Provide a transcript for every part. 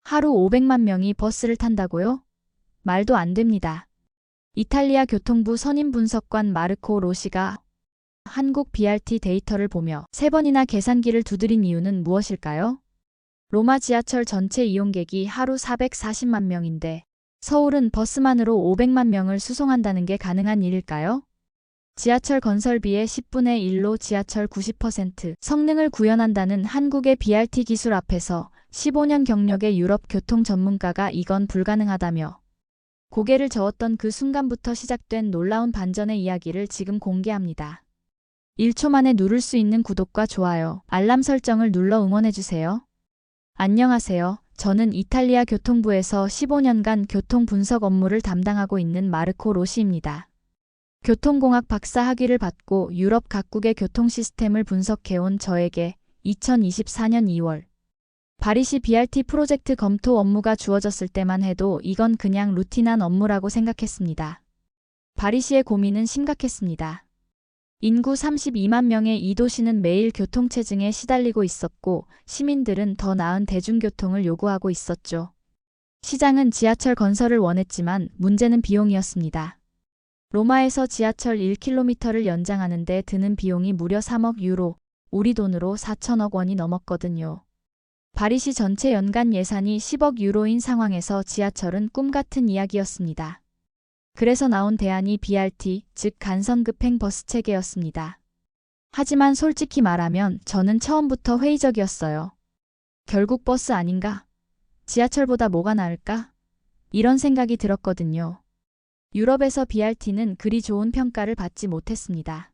하루 500만 명이 버스를 탄다고요? 말도 안 됩니다. 이탈리아 교통부 선임분석관 마르코 로시가 한국 BRT 데이터를 보며 3번이나 계산기를 두드린 이유는 무엇일까요? 로마 지하철 전체 이용객이 하루 440만 명인데 서울은 버스만으로 500만 명을 수송한다는 게 가능한 일일까요? 지하철 건설비의 10분의 1로 지하철 90% 성능을 구현한다는 한국의 BRT 기술 앞에서 15년 경력의 유럽 교통 전문가가 이건 불가능하다며 고개를 저었던 그 순간부터 시작된 놀라운 반전의 이야기를 지금 공개합니다. 1초 만에 누를 수 있는 구독과 좋아요, 알람 설정을 눌러 응원해주세요. 안녕하세요. 저는 이탈리아 교통부에서 15년간 교통 분석 업무를 담당하고 있는 마르코 로시입니다. 교통공학 박사 학위를 받고 유럽 각국의 교통 시스템을 분석해온 저에게 2024년 2월 파리시 BRT 프로젝트 검토 업무가 주어졌을 때만 해도 이건 그냥 루틴한 업무라고 생각했습니다. 파리시의 고민은 심각했습니다. 인구 32만 명의 이 도시는 매일 교통체증에 시달리고 있었고 시민들은 더 나은 대중교통을 요구하고 있었죠. 시장은 지하철 건설을 원했지만 문제는 비용이었습니다. 로마에서 지하철 1km를 연장하는 데 드는 비용이 무려 3억 유로, 우리 돈으로 4천억 원이 넘었거든요. 파리시 전체 연간 예산이 10억 유로인 상황에서 지하철은 꿈같은 이야기였습니다. 그래서 나온 대안이 BRT, 즉 간선급행 버스 체계였습니다. 하지만 솔직히 말하면 저는 처음부터 회의적이었어요. 결국 버스 아닌가? 지하철보다 뭐가 나을까? 이런 생각이 들었거든요. 유럽에서 BRT는 그리 좋은 평가를 받지 못했습니다.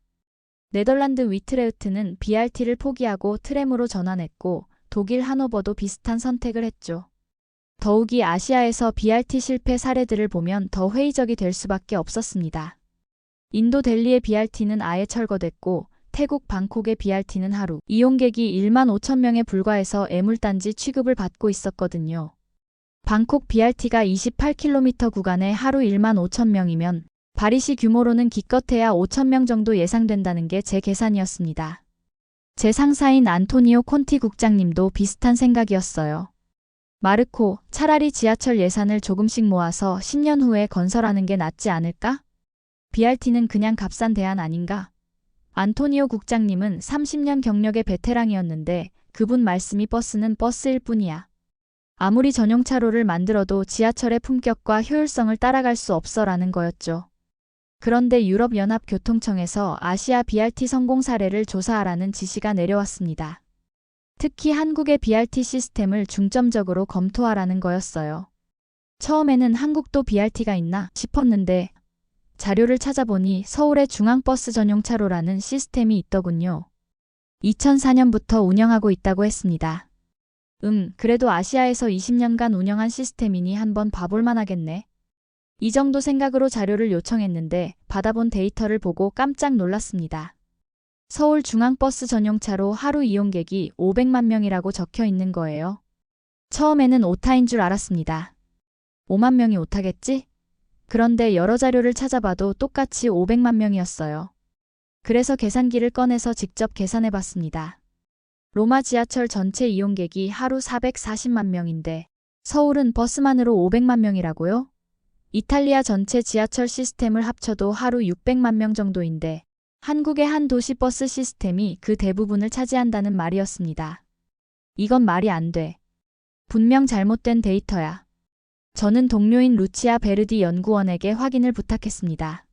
네덜란드 위트레흐트는 BRT를 포기하고 트램으로 전환했고 독일 하노버도 비슷한 선택을 했죠. 더욱이 아시아에서 BRT 실패 사례들을 보면 더 회의적이 될 수밖에 없었습니다. 인도 델리의 BRT는 아예 철거됐고 태국 방콕의 BRT는 하루 이용객이 1만 5천 명에 불과해서 애물단지 취급을 받고 있었거든요. 방콕 BRT가 28km 구간에 하루 1만 5천 명이면 파리시 규모로는 기껏해야 5천 명 정도 예상된다는 게 제 계산이었습니다. 제 상사인 안토니오 콘티 국장님도 비슷한 생각이었어요. 마르코, 차라리 지하철 예산을 조금씩 모아서 10년 후에 건설하는 게 낫지 않을까? BRT는 그냥 값싼 대안 아닌가? 안토니오 국장님은 30년 경력의 베테랑이었는데 그분 말씀이 버스는 버스일 뿐이야. 아무리 전용차로를 만들어도 지하철의 품격과 효율성을 따라갈 수 없어라는 거였죠. 그런데 유럽연합교통청에서 아시아 BRT 성공 사례를 조사하라는 지시가 내려왔습니다. 특히 한국의 BRT 시스템을 중점적으로 검토하라는 거였어요. 처음에는 한국도 BRT가 있나 싶었는데 자료를 찾아보니 서울의 중앙버스 전용차로라는 시스템이 있더군요. 2004년부터 운영하고 있다고 했습니다. 그래도 아시아에서 20년간 운영한 시스템이니 한번 봐볼 만하겠네. 이 정도 생각으로 자료를 요청했는데 받아본 데이터를 보고 깜짝 놀랐습니다. 서울 중앙버스 전용차로 하루 이용객이 500만 명이라고 적혀 있는 거예요. 처음에는 오타인 줄 알았습니다. 5만 명이 오타겠지? 그런데 여러 자료를 찾아봐도 똑같이 500만 명이었어요. 그래서 계산기를 꺼내서 직접 계산해봤습니다. 로마 지하철 전체 이용객이 하루 440만 명인데 서울은 버스만으로 500만 명이라고요? 이탈리아 전체 지하철 시스템을 합쳐도 하루 600만 명 정도인데 한국의 한 도시 버스 시스템이 그 대부분을 차지한다는 말이었습니다. 이건 말이 안 돼. 분명 잘못된 데이터야. 저는 동료인 루치아 베르디 연구원에게 확인을 부탁했습니다.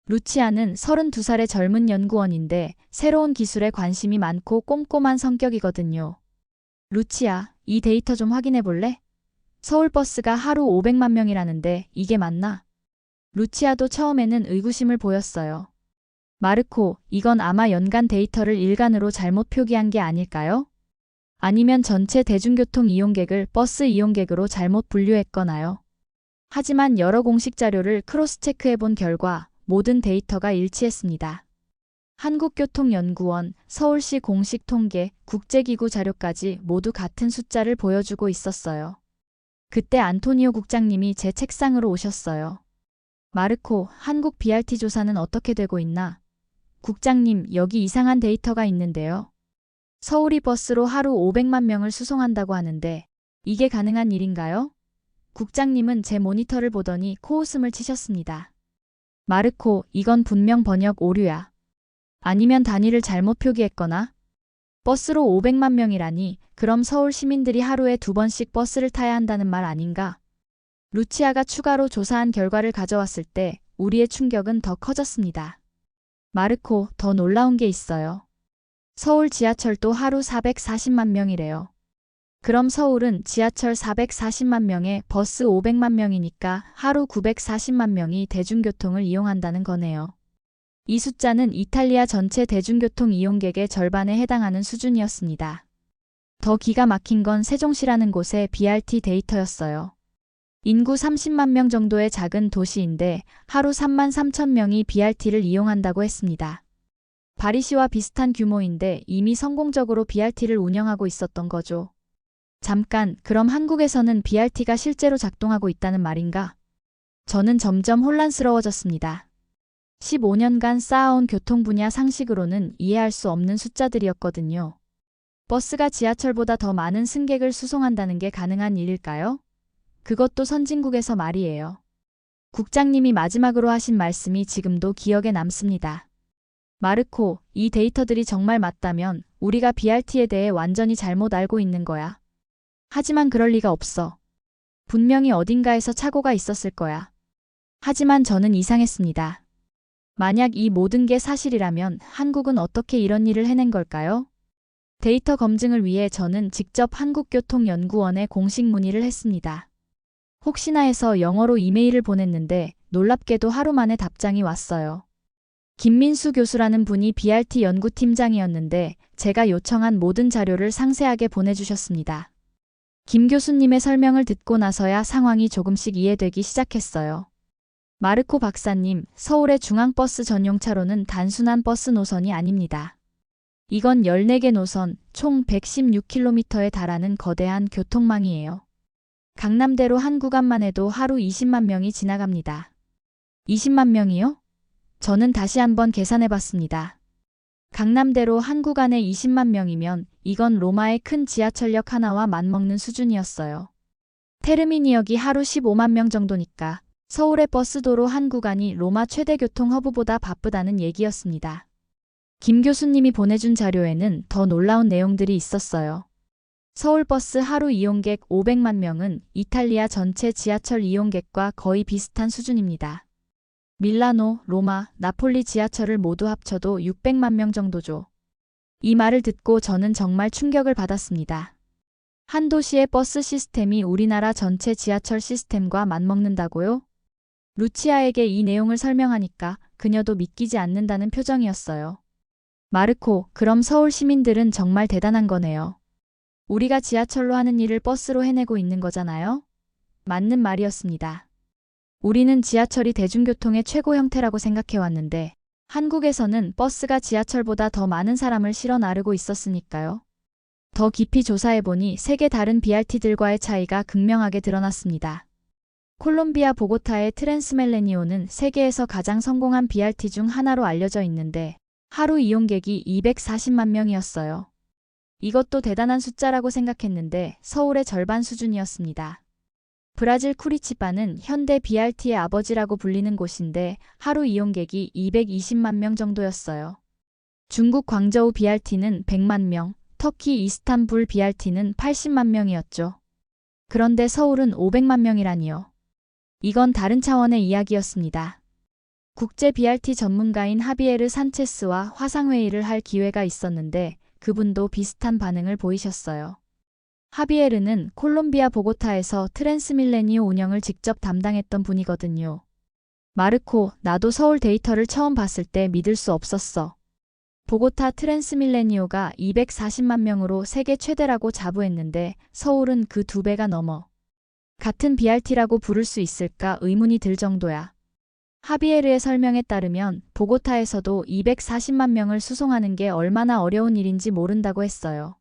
루치아는 32살의 젊은 연구원인데 새로운 기술에 관심이 많고 꼼꼼한 성격이거든요. 루치아, 이 데이터 좀 확인해 볼래? 서울버스가 하루 500만 명이라는데 이게 맞나? 루치아도 처음에는 의구심을 보였어요. 마르코, 이건 아마 연간 데이터를 일간으로 잘못 표기한 게 아닐까요? 아니면 전체 대중교통 이용객을 버스 이용객으로 잘못 분류했거나요? 하지만 여러 공식 자료를 크로스 체크해본 결과 모든 데이터가 일치했습니다. 한국교통연구원, 서울시 공식 통계, 국제기구 자료까지 모두 같은 숫자를 보여주고 있었어요. 그때 안토니오 국장님이 제 책상으로 오셨어요. 마르코, 한국 BRT 조사는 어떻게 되고 있나? 국장님, 여기 이상한 데이터가 있는데요. 서울이 버스로 하루 500만 명을 수송한다고 하는데 이게 가능한 일인가요? 국장님은 제 모니터를 보더니 코웃음을 치셨습니다. 마르코, 이건 분명 번역 오류야. 아니면 단위를 잘못 표기했거나? 버스로 500만 명이라니, 그럼 서울 시민들이 하루에 2번씩 버스를 타야 한다는 말 아닌가? 루치아가 추가로 조사한 결과를 가져왔을 때 우리의 충격은 더 커졌습니다. 마르코, 더 놀라운 게 있어요. 서울 지하철도 하루 440만 명이래요. 그럼 서울은 지하철 440만 명에 버스 500만 명이니까 하루 940만 명이 대중교통을 이용한다는 거네요. 이 숫자는 이탈리아 전체 대중교통 이용객의 절반에 해당하는 수준이었습니다. 더 기가 막힌 건 세종시라는 곳의 BRT 데이터였어요. 인구 30만 명 정도의 작은 도시인데 하루 3만 3천 명이 BRT를 이용한다고 했습니다. 파리시와 비슷한 규모인데 이미 성공적으로 BRT를 운영하고 있었던 거죠. 잠깐, 그럼 한국에서는 BRT가 실제로 작동하고 있다는 말인가? 저는 점점 혼란스러워졌습니다. 15년간 쌓아온 교통 분야 상식으로는 이해할 수 없는 숫자들이었거든요. 버스가 지하철보다 더 많은 승객을 수송한다는 게 가능한 일일까요? 그것도 선진국에서 말이에요. 국장님이 마지막으로 하신 말씀이 지금도 기억에 남습니다. 마르코, 이 데이터들이 정말 맞다면 우리가 BRT에 대해 완전히 잘못 알고 있는 거야. 하지만 그럴 리가 없어. 분명히 어딘가에서 착오가 있었을 거야. 하지만 저는 이상했습니다. 만약 이 모든 게 사실이라면 한국은 어떻게 이런 일을 해낸 걸까요? 데이터 검증을 위해 저는 직접 한국교통연구원에 공식 문의를 했습니다. 혹시나 해서 영어로 이메일을 보냈는데 놀랍게도 하루 만에 답장이 왔어요. 김민수 교수라는 분이 BRT 연구팀장이었는데 제가 요청한 모든 자료를 상세하게 보내주셨습니다. 김 교수님의 설명을 듣고 나서야 상황이 조금씩 이해되기 시작했어요. 마르코 박사님, 서울의 중앙버스 전용차로는 단순한 버스 노선이 아닙니다. 이건 14개 노선, 총 116km에 달하는 거대한 교통망이에요. 강남대로 한 구간만 해도 하루 20만 명이 지나갑니다. 20만 명이요? 저는 다시 한번 계산해봤습니다. 강남대로 한 구간에 20만 명이면 이건 로마의 큰 지하철역 하나와 맞먹는 수준이었어요. 테르미니역이 하루 15만 명 정도니까 서울의 버스도로 한 구간이 로마 최대 교통 허브보다 바쁘다는 얘기였습니다. 김 교수님이 보내준 자료에는 더 놀라운 내용들이 있었어요. 서울버스 하루 이용객 500만 명은 이탈리아 전체 지하철 이용객과 거의 비슷한 수준입니다. 밀라노, 로마, 나폴리 지하철을 모두 합쳐도 600만 명 정도죠. 이 말을 듣고 저는 정말 충격을 받았습니다. 한 도시의 버스 시스템이 우리나라 전체 지하철 시스템과 맞먹는다고요? 루치아에게 이 내용을 설명하니까 그녀도 믿기지 않는다는 표정이었어요. 마르코, 그럼 서울 시민들은 정말 대단한 거네요. 우리가 지하철로 하는 일을 버스로 해내고 있는 거잖아요? 맞는 말이었습니다. 우리는 지하철이 대중교통의 최고 형태라고 생각해왔는데 한국에서는 버스가 지하철보다 더 많은 사람을 실어 나르고 있었으니까요. 더 깊이 조사해보니 세 개 다른 BRT들과의 차이가 극명하게 드러났습니다. 콜롬비아 보고타의 트랜스멜레니오는 세계에서 가장 성공한 BRT 중 하나로 알려져 있는데 하루 이용객이 240만 명이었어요. 이것도 대단한 숫자라고 생각했는데 서울의 절반 수준이었습니다. 브라질 쿠리치바는 현대 BRT의 아버지라고 불리는 곳인데 하루 이용객이 220만 명 정도였어요. 중국 광저우 BRT는 100만 명, 터키 이스탄불 BRT는 80만 명이었죠. 그런데 서울은 500만 명이라니요. 이건 다른 차원의 이야기였습니다. 국제 BRT 전문가인 하비에르 산체스와 화상회의를 할 기회가 있었는데 그분도 비슷한 반응을 보이셨어요. 하비에르는 콜롬비아 보고타에서 트랜스밀레니오 운영을 직접 담당했던 분이거든요. 마르코, 나도 서울 데이터를 처음 봤을 때 믿을 수 없었어. 보고타 트랜스밀레니오가 240만 명으로 세계 최대라고 자부했는데 서울은 그 2배가 넘어. 같은 BRT라고 부를 수 있을까 의문이 들 정도야. 하비에르의 설명에 따르면 보고타에서도 240만 명을 수송하는 게 얼마나 어려운 일인지 모른다고 했어요.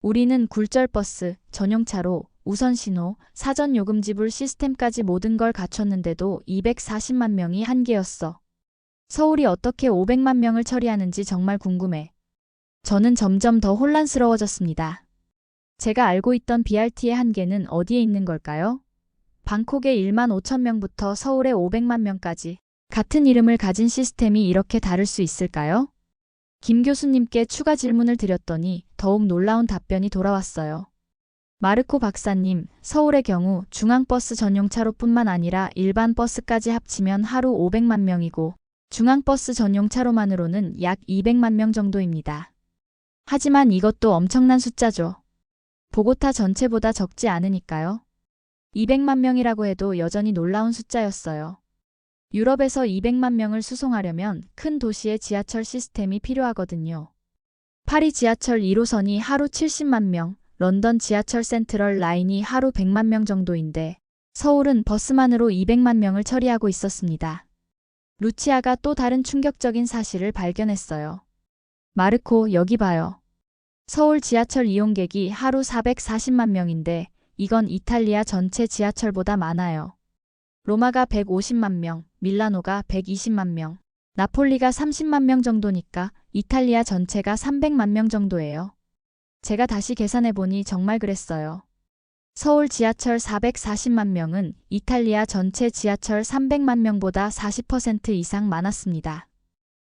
우리는 굴절버스, 전용차로, 우선신호, 사전 요금 지불 시스템까지 모든 걸 갖췄는데도 240만 명이 한계였어. 서울이 어떻게 500만 명을 처리하는지 정말 궁금해. 저는 점점 더 혼란스러워졌습니다. 제가 알고 있던 BRT의 한계는 어디에 있는 걸까요? 방콕의 1만 5천 명부터 서울의 500만 명까지 같은 이름을 가진 시스템이 이렇게 다를 수 있을까요? 김 교수님께 추가 질문을 드렸더니 더욱 놀라운 답변이 돌아왔어요. 마르코 박사님, 서울의 경우 중앙버스 전용차로뿐만 아니라 일반 버스까지 합치면 하루 500만 명이고 중앙버스 전용차로만으로는 약 200만 명 정도입니다. 하지만 이것도 엄청난 숫자죠. 보고타 전체보다 적지 않으니까요. 200만 명이라고 해도 여전히 놀라운 숫자였어요. 유럽에서 200만 명을 수송하려면 큰 도시의 지하철 시스템이 필요하거든요. 파리 지하철 1호선이 하루 70만 명, 런던 지하철 센트럴 라인이 하루 100만 명 정도인데 서울은 버스만으로 200만 명을 처리하고 있었습니다. 루치아가 또 다른 충격적인 사실을 발견했어요. 마르코, 여기 봐요. 서울 지하철 이용객이 하루 440만 명인데 이건 이탈리아 전체 지하철보다 많아요. 로마가 150만 명, 밀라노가 120만 명, 나폴리가 30만 명 정도니까 이탈리아 전체가 300만 명 정도예요. 제가 다시 계산해보니 정말 그랬어요. 서울 지하철 440만 명은 이탈리아 전체 지하철 300만 명보다 40% 이상 많았습니다.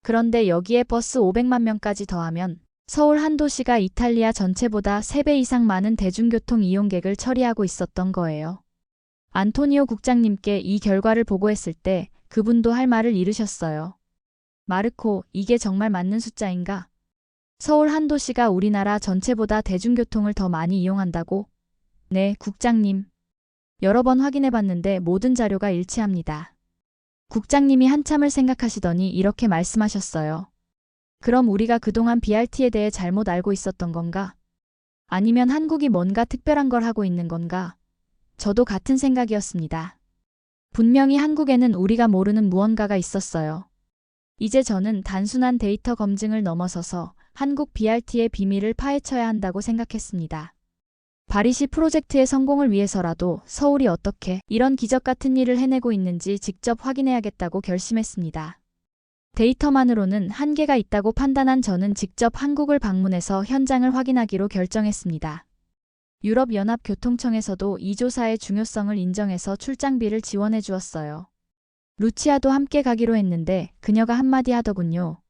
그런데 여기에 버스 500만 명까지 더하면 서울 한 도시가 이탈리아 전체보다 3배 이상 많은 대중교통 이용객을 처리하고 있었던 거예요. 안토니오 국장님께 이 결과를 보고했을 때 그분도 할 말을 잃으셨어요. 마르코, 이게 정말 맞는 숫자인가? 서울 한 도시가 우리나라 전체보다 대중교통을 더 많이 이용한다고? 네, 국장님. 여러 번 확인해봤는데 모든 자료가 일치합니다. 국장님이 한참을 생각하시더니 이렇게 말씀하셨어요. 그럼 우리가 그동안 BRT에 대해 잘못 알고 있었던 건가? 아니면 한국이 뭔가 특별한 걸 하고 있는 건가? 저도 같은 생각이었습니다. 분명히 한국에는 우리가 모르는 무언가가 있었어요. 이제 저는 단순한 데이터 검증을 넘어서서 한국 BRT의 비밀을 파헤쳐야 한다고 생각했습니다. 바리시 프로젝트의 성공을 위해서라도 서울이 어떻게 이런 기적 같은 일을 해내고 있는지 직접 확인해야겠다고 결심했습니다. 데이터만으로는 한계가 있다고 판단한 저는 직접 한국을 방문해서 현장을 확인하기로 결정했습니다. 유럽연합교통청에서도 이 조사의 중요성을 인정해서 출장비를 지원해 주었어요. 루치아도 함께 가기로 했는데 그녀가 한마디 하더군요.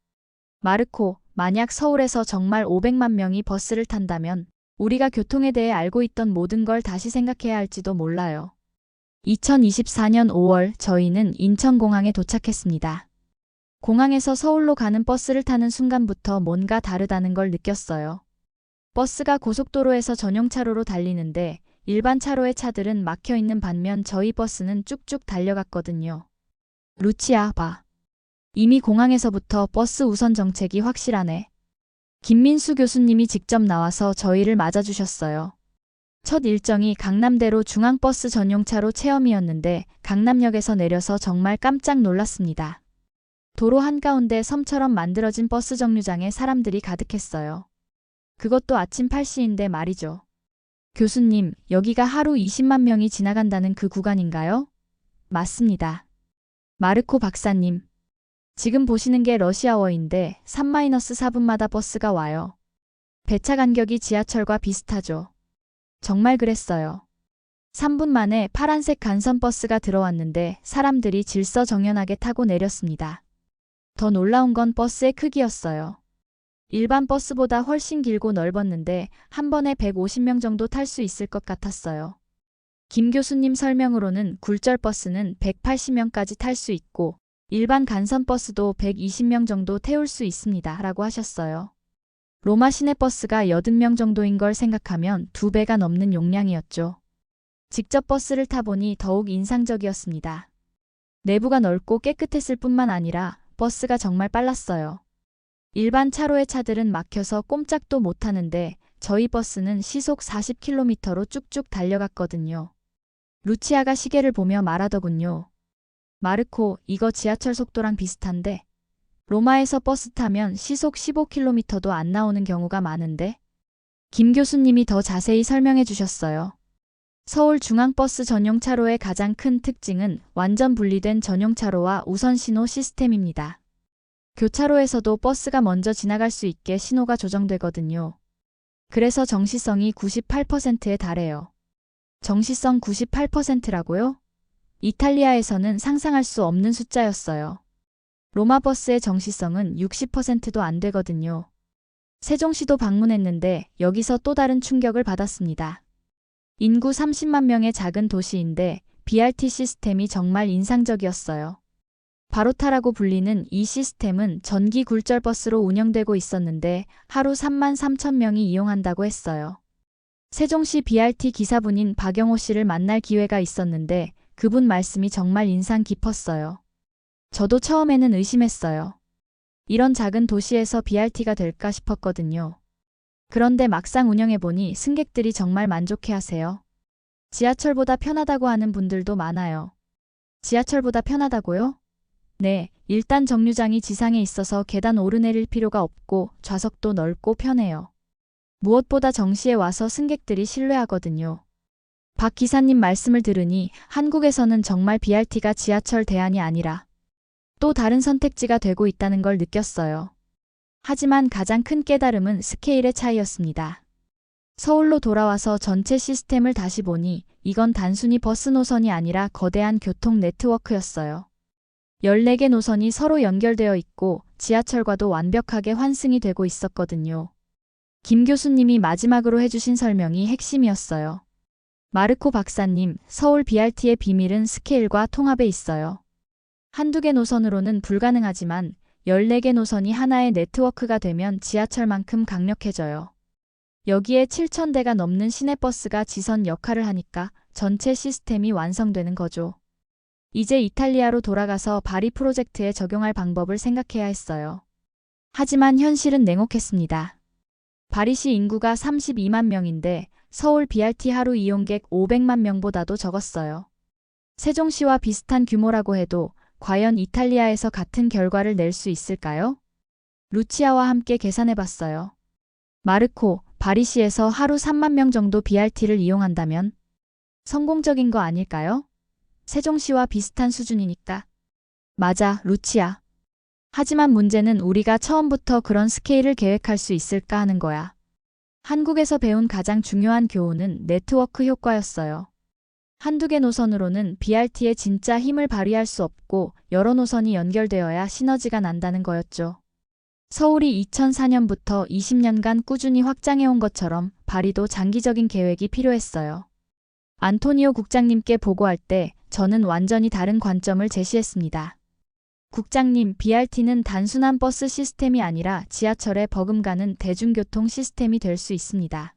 마르코, 만약 서울에서 정말 500만 명이 버스를 탄다면 우리가 교통에 대해 알고 있던 모든 걸 다시 생각해야 할지도 몰라요. 2024년 5월 저희는 인천공항에 도착했습니다. 공항에서 서울로 가는 버스를 타는 순간부터 뭔가 다르다는 걸 느꼈어요. 버스가 고속도로에서 전용차로로 달리는데 일반 차로의 차들은 막혀있는 반면 저희 버스는 쭉쭉 달려갔거든요. 루치아, 봐. 이미 공항에서부터 버스 우선 정책이 확실하네. 김민수 교수님이 직접 나와서 저희를 맞아주셨어요. 첫 일정이 강남대로 중앙버스 전용차로 체험이었는데 강남역에서 내려서 정말 깜짝 놀랐습니다. 도로 한가운데 섬처럼 만들어진 버스 정류장에 사람들이 가득했어요. 그것도 아침 8시인데 말이죠. 교수님, 여기가 하루 20만 명이 지나간다는 그 구간인가요? 맞습니다. 마르코 박사님. 지금 보시는 게 러시아워인데 3-4분마다 버스가 와요. 배차 간격이 지하철과 비슷하죠. 정말 그랬어요. 3분 만에 파란색 간선 버스가 들어왔는데 사람들이 질서정연하게 타고 내렸습니다. 더 놀라운 건 버스의 크기였어요. 일반 버스보다 훨씬 길고 넓었는데 한 번에 150명 정도 탈 수 있을 것 같았어요. 김 교수님 설명으로는 굴절 버스는 180명까지 탈 수 있고 일반 간선 버스도 120명 정도 태울 수 있습니다. 라고 하셨어요. 로마 시내 버스가 80명 정도인 걸 생각하면 2배가 넘는 용량이었죠. 직접 버스를 타보니 더욱 인상적이었습니다. 내부가 넓고 깨끗했을 뿐만 아니라 버스가 정말 빨랐어요. 일반 차로의 차들은 막혀서 꼼짝도 못하는데 저희 버스는 시속 40km로 쭉쭉 달려갔거든요. 루치아가 시계를 보며 말하더군요. 마르코, 이거 지하철 속도랑 비슷한데? 로마에서 버스 타면 시속 15km도 안 나오는 경우가 많은데? 김 교수님이 더 자세히 설명해 주셨어요. 서울 중앙버스 전용차로의 가장 큰 특징은 완전 분리된 전용차로와 우선신호 시스템입니다. 교차로에서도 버스가 먼저 지나갈 수 있게 신호가 조정되거든요. 그래서 정시성이 98%에 달해요. 정시성 98%라고요? 이탈리아에서는 상상할 수 없는 숫자였어요. 로마버스의 정시성은 60%도 안 되거든요. 세종시도 방문했는데 여기서 또 다른 충격을 받았습니다. 인구 30만 명의 작은 도시인데 BRT 시스템이 정말 인상적이었어요. 바로타라고 불리는 이 시스템은 전기 굴절버스로 운영되고 있었는데 하루 3만 3천 명이 이용한다고 했어요. 세종시 BRT 기사분인 박영호 씨를 만날 기회가 있었는데 그분 말씀이 정말 인상 깊었어요. 저도 처음에는 의심했어요. 이런 작은 도시에서 BRT가 될까 싶었거든요. 그런데 막상 운영해보니 승객들이 정말 만족해하세요. 지하철보다 편하다고 하는 분들도 많아요. 지하철보다 편하다고요? 네, 일단 정류장이 지상에 있어서 계단 오르내릴 필요가 없고 좌석도 넓고 편해요. 무엇보다 정시에 와서 승객들이 신뢰하거든요. 박 기사님 말씀을 들으니 한국에서는 정말 BRT가 지하철 대안이 아니라 또 다른 선택지가 되고 있다는 걸 느꼈어요. 하지만 가장 큰 깨달음은 스케일의 차이였습니다. 서울로 돌아와서 전체 시스템을 다시 보니 이건 단순히 버스 노선이 아니라 거대한 교통 네트워크였어요. 14개 노선이 서로 연결되어 있고 지하철과도 완벽하게 환승이 되고 있었거든요. 김 교수님이 마지막으로 해주신 설명이 핵심이었어요. 마르코 박사님, 서울 BRT의 비밀은 스케일과 통합에 있어요. 한두 개 노선으로는 불가능하지만 14개 노선이 하나의 네트워크가 되면 지하철만큼 강력해져요. 여기에 7,000대가 넘는 시내버스가 지선 역할을 하니까 전체 시스템이 완성되는 거죠. 이제 이탈리아로 돌아가서 바리 프로젝트에 적용할 방법을 생각해야 했어요. 하지만 현실은 냉혹했습니다. 바리시 인구가 32만 명인데 서울 BRT 하루 이용객 500만 명보다도 적었어요. 세종시와 비슷한 규모라고 해도 과연 이탈리아에서 같은 결과를 낼 수 있을까요? 루치아와 함께 계산해봤어요. 마르코, 바리시에서 하루 3만 명 정도 BRT를 이용한다면 성공적인 거 아닐까요? 세종시와 비슷한 수준이니까. 맞아, 루치아. 하지만 문제는 우리가 처음부터 그런 스케일을 계획할 수 있을까 하는 거야. 한국에서 배운 가장 중요한 교훈은 네트워크 효과였어요. 한두 개 노선으로는 BRT의 진짜 힘을 발휘할 수 없고 여러 노선이 연결되어야 시너지가 난다는 거였죠. 서울이 2004년부터 20년간 꾸준히 확장해온 것처럼 바리도 장기적인 계획이 필요했어요. 안토니오 국장님께 보고할 때 저는 완전히 다른 관점을 제시했습니다. 국장님, BRT는 단순한 버스 시스템이 아니라 지하철에 버금가는 대중교통 시스템이 될 수 있습니다.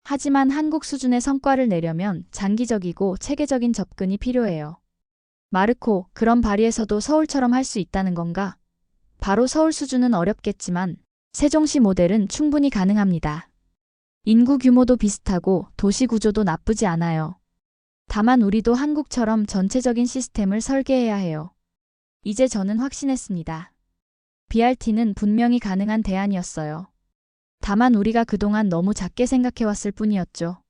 하지만 한국 수준의 성과를 내려면 장기적이고 체계적인 접근이 필요해요. 마르코, 그럼 바리에서도 서울처럼 할 수 있다는 건가? 바로 서울 수준은 어렵겠지만 세종시 모델은 충분히 가능합니다. 인구 규모도 비슷하고 도시 구조도 나쁘지 않아요. 다만 우리도 한국처럼 전체적인 시스템을 설계해야 해요. 이제 저는 확신했습니다. BRT는 분명히 가능한 대안이었어요. 다만 우리가 그동안 너무 작게 생각해왔을 뿐이었죠.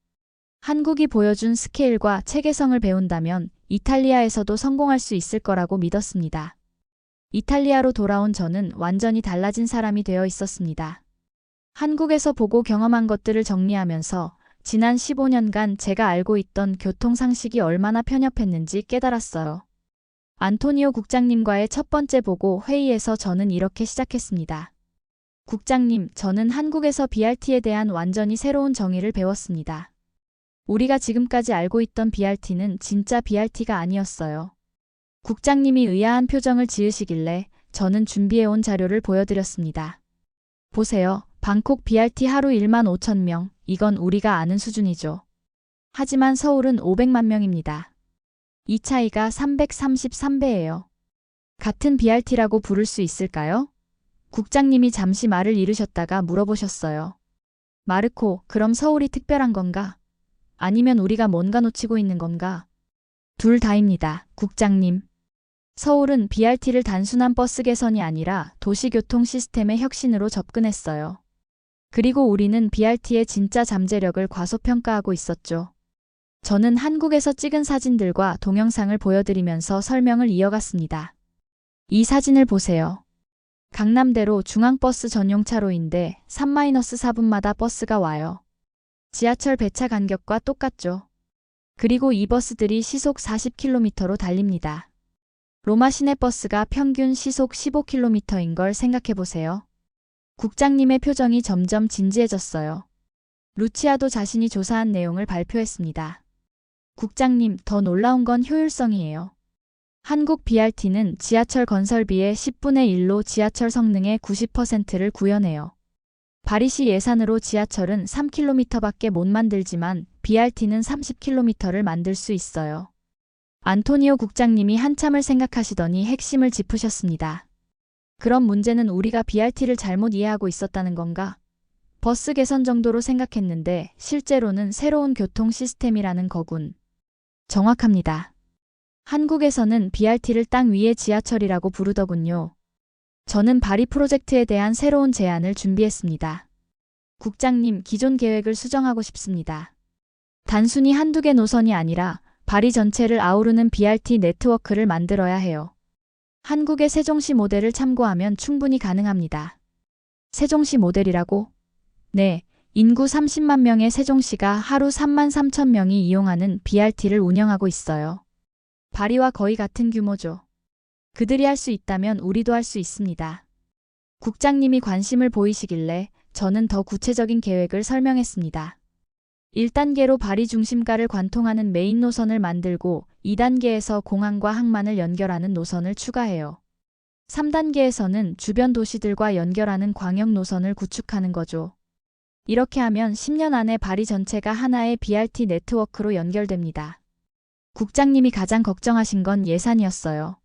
한국이 보여준 스케일과 체계성을 배운다면 이탈리아에서도 성공할 수 있을 거라고 믿었습니다. 이탈리아로 돌아온 저는 완전히 달라진 사람이 되어 있었습니다. 한국에서 보고 경험한 것들을 정리하면서 지난 15년간 제가 알고 있던 교통상식이 얼마나 편협했는지 깨달았어요. 안토니오 국장님과의 첫 번째 보고 회의에서 저는 이렇게 시작했습니다. 국장님, 저는 한국에서 BRT에 대한 완전히 새로운 정의를 배웠습니다. 우리가 지금까지 알고 있던 BRT는 진짜 BRT가 아니었어요. 국장님이 의아한 표정을 지으시길래 저는 준비해온 자료를 보여드렸습니다. 보세요. 방콕 BRT 하루 1만 5천 명, 이건 우리가 아는 수준이죠. 하지만 서울은 500만 명입니다. 이 차이가 333배예요. 같은 BRT라고 부를 수 있을까요? 국장님이 잠시 말을 잃으셨다가 물어보셨어요. 마르코, 그럼 서울이 특별한 건가? 아니면 우리가 뭔가 놓치고 있는 건가? 둘 다입니다, 국장님. 서울은 BRT를 단순한 버스 개선이 아니라 도시교통 시스템의 혁신으로 접근했어요. 그리고 우리는 BRT의 진짜 잠재력을 과소평가하고 있었죠. 저는 한국에서 찍은 사진들과 동영상을 보여드리면서 설명을 이어갔습니다. 이 사진을 보세요. 강남대로 중앙버스 전용차로인데 3-4분마다 버스가 와요. 지하철 배차 간격과 똑같죠. 그리고 이 버스들이 시속 40km로 달립니다. 로마 시내버스가 평균 시속 15km인 걸 생각해보세요. 국장님의 표정이 점점 진지해졌어요. 루치아도 자신이 조사한 내용을 발표했습니다. 국장님, 더 놀라운 건 효율성이에요. 한국 BRT는 지하철 건설비의 10분의 1로 지하철 성능의 90%를 구현해요. 파리시 예산으로 지하철은 3km밖에 못 만들지만 BRT는 30km를 만들 수 있어요. 안토니오 국장님이 한참을 생각하시더니 핵심을 짚으셨습니다. 그럼 문제는 우리가 BRT를 잘못 이해하고 있었다는 건가? 버스 개선 정도로 생각했는데 실제로는 새로운 교통 시스템이라는 거군. 정확합니다. 한국에서는 BRT를 땅 위의 지하철이라고 부르더군요. 저는 파리 프로젝트에 대한 새로운 제안을 준비했습니다. 국장님, 기존 계획을 수정하고 싶습니다. 단순히 한두 개 노선이 아니라 파리 전체를 아우르는 BRT 네트워크를 만들어야 해요. 한국의 세종시 모델을 참고하면 충분히 가능합니다. 세종시 모델이라고? 네, 인구 30만 명의 세종시가 하루 33,000명이 이용하는 BRT를 운영하고 있어요. 파리와 거의 같은 규모죠. 그들이 할 수 있다면 우리도 할 수 있습니다. 국장님이 관심을 보이시길래 저는 더 구체적인 계획을 설명했습니다. 1단계로 파리 중심가를 관통하는 메인 노선을 만들고 2단계에서 공항과 항만을 연결하는 노선을 추가해요. 3단계에서는 주변 도시들과 연결하는 광역 노선을 구축하는 거죠. 이렇게 하면 10년 안에 파리 전체가 하나의 BRT 네트워크로 연결됩니다. 국장님이 가장 걱정하신 건 예산이었어요.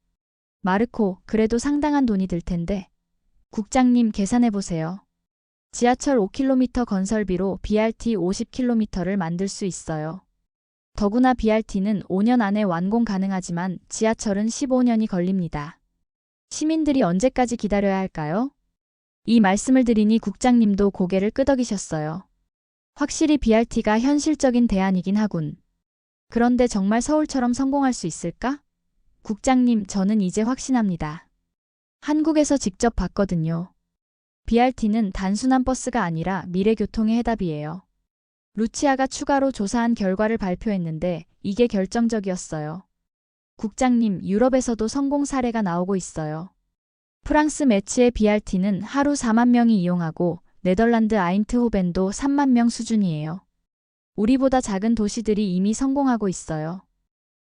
마르코, 그래도 상당한 돈이 들 텐데. 국장님, 계산해보세요. 지하철 5km 건설비로 BRT 50km를 만들 수 있어요. 더구나 BRT는 5년 안에 완공 가능하지만 지하철은 15년이 걸립니다. 시민들이 언제까지 기다려야 할까요? 이 말씀을 드리니 국장님도 고개를 끄덕이셨어요. 확실히 BRT가 현실적인 대안이긴 하군. 그런데 정말 서울처럼 성공할 수 있을까? 국장님, 저는 이제 확신합니다. 한국에서 직접 봤거든요. BRT는 단순한 버스가 아니라 미래 교통의 해답이에요. 루치아가 추가로 조사한 결과를 발표했는데 이게 결정적이었어요. 국장님, 유럽에서도 성공 사례가 나오고 있어요. 프랑스 메츠의 BRT는 하루 4만 명이 이용하고 네덜란드 아인트호벤도 3만 명 수준이에요. 우리보다 작은 도시들이 이미 성공하고 있어요.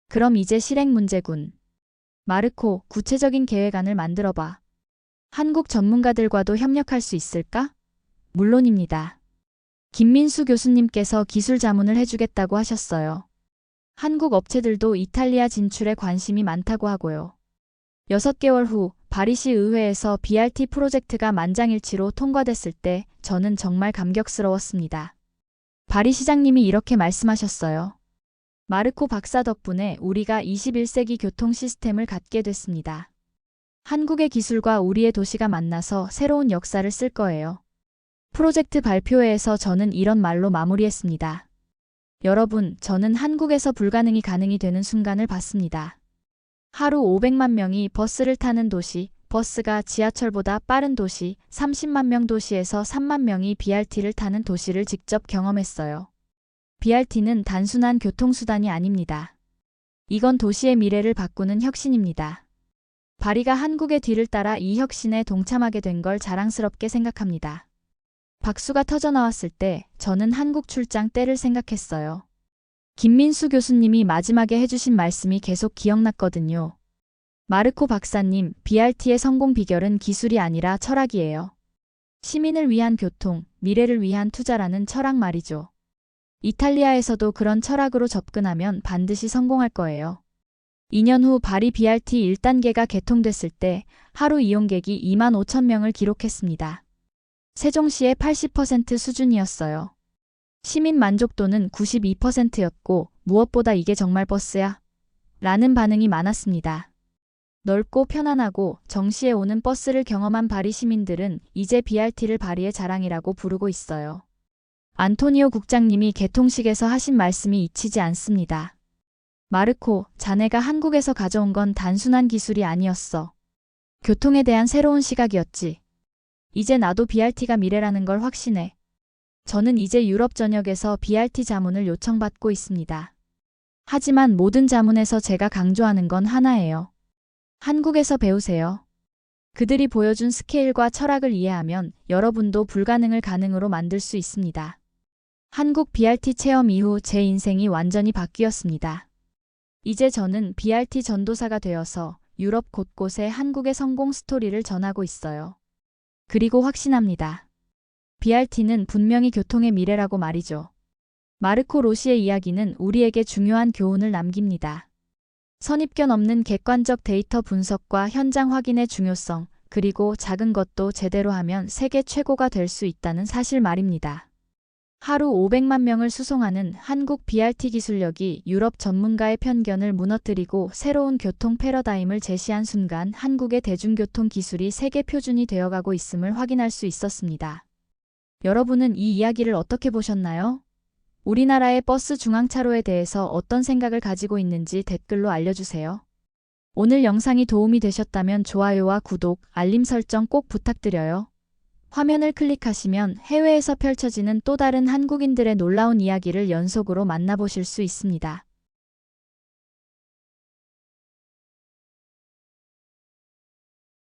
그럼 이제 실행 문제군. 마르코, 구체적인 계획안을 만들어봐. 한국 전문가들과도 협력할 수 있을까? 물론입니다. 김민수 교수님께서 기술 자문을 해주겠다고 하셨어요. 한국 업체들도 이탈리아 진출에 관심이 많다고 하고요. 6개월 후 파리시 의회에서 BRT 프로젝트가 만장일치로 통과됐을 때 저는 정말 감격스러웠습니다. 파리 시장님이 이렇게 말씀하셨어요. 마르코 박사 덕분에 우리가 21세기 교통 시스템을 갖게 됐습니다. 한국의 기술과 우리의 도시가 만나서 새로운 역사를 쓸 거예요. 프로젝트 발표회에서 저는 이런 말로 마무리했습니다. 여러분, 저는 한국에서 불가능이 가능이 되는 순간을 봤습니다. 하루 500만 명이 버스를 타는 도시, 버스가 지하철보다 빠른 도시, 30만 명 도시에서 3만 명이 BRT를 타는 도시를 직접 경험했어요. BRT는 단순한 교통수단이 아닙니다. 이건 도시의 미래를 바꾸는 혁신입니다. 파리가 한국의 뒤를 따라 이 혁신에 동참하게 된 걸 자랑스럽게 생각합니다. 박수가 터져나왔을 때 저는 한국 출장 때를 생각했어요. 김민수 교수님이 마지막에 해주신 말씀이 계속 기억났거든요. 마르코 박사님, BRT의 성공 비결은 기술이 아니라 철학이에요. 시민을 위한 교통, 미래를 위한 투자라는 철학 말이죠. 이탈리아에서도 그런 철학으로 접근하면 반드시 성공할 거예요. 2년 후 파리 BRT 1단계가 개통됐을 때 하루 이용객이 2만 5천 명을 기록했습니다. 세종시의 80% 수준이었어요. 시민 만족도는 92%였고 무엇보다 이게 정말 버스야? 라는 반응이 많았습니다. 넓고 편안하고 정시에 오는 버스를 경험한 파리 시민들은 이제 BRT를 파리의 자랑이라고 부르고 있어요. 안토니오 국장님이 개통식에서 하신 말씀이 잊히지 않습니다. 마르코, 자네가 한국에서 가져온 건 단순한 기술이 아니었어. 교통에 대한 새로운 시각이었지. 이제 나도 BRT가 미래라는 걸 확신해. 저는 이제 유럽 전역에서 BRT 자문을 요청받고 있습니다. 하지만 모든 자문에서 제가 강조하는 건 하나예요. 한국에서 배우세요. 그들이 보여준 스케일과 철학을 이해하면 여러분도 불가능을 가능으로 만들 수 있습니다. 한국 BRT 체험 이후 제 인생이 완전히 바뀌었습니다. 이제 저는 BRT 전도사가 되어서 유럽 곳곳에 한국의 성공 스토리를 전하고 있어요. 그리고 확신합니다. BRT는 분명히 교통의 미래라고 말이죠. 마르코 로시의 이야기는 우리에게 중요한 교훈을 남깁니다. 선입견 없는 객관적 데이터 분석과 현장 확인의 중요성, 그리고 작은 것도 제대로 하면 세계 최고가 될 수 있다는 사실 말입니다. 하루 500만 명을 수송하는 한국 BRT 기술력이 유럽 전문가의 편견을 무너뜨리고 새로운 교통 패러다임을 제시한 순간 한국의 대중교통 기술이 세계 표준이 되어가고 있음을 확인할 수 있었습니다. 여러분은 이 이야기를 어떻게 보셨나요? 우리나라의 버스 중앙차로에 대해서 어떤 생각을 가지고 있는지 댓글로 알려주세요. 오늘 영상이 도움이 되셨다면 좋아요와 구독, 알림 설정 꼭 부탁드려요. 화면을 클릭하시면 해외에서 펼쳐지는 또 다른 한국인들의 놀라운 이야기를 연속으로 만나보실 수 있습니다.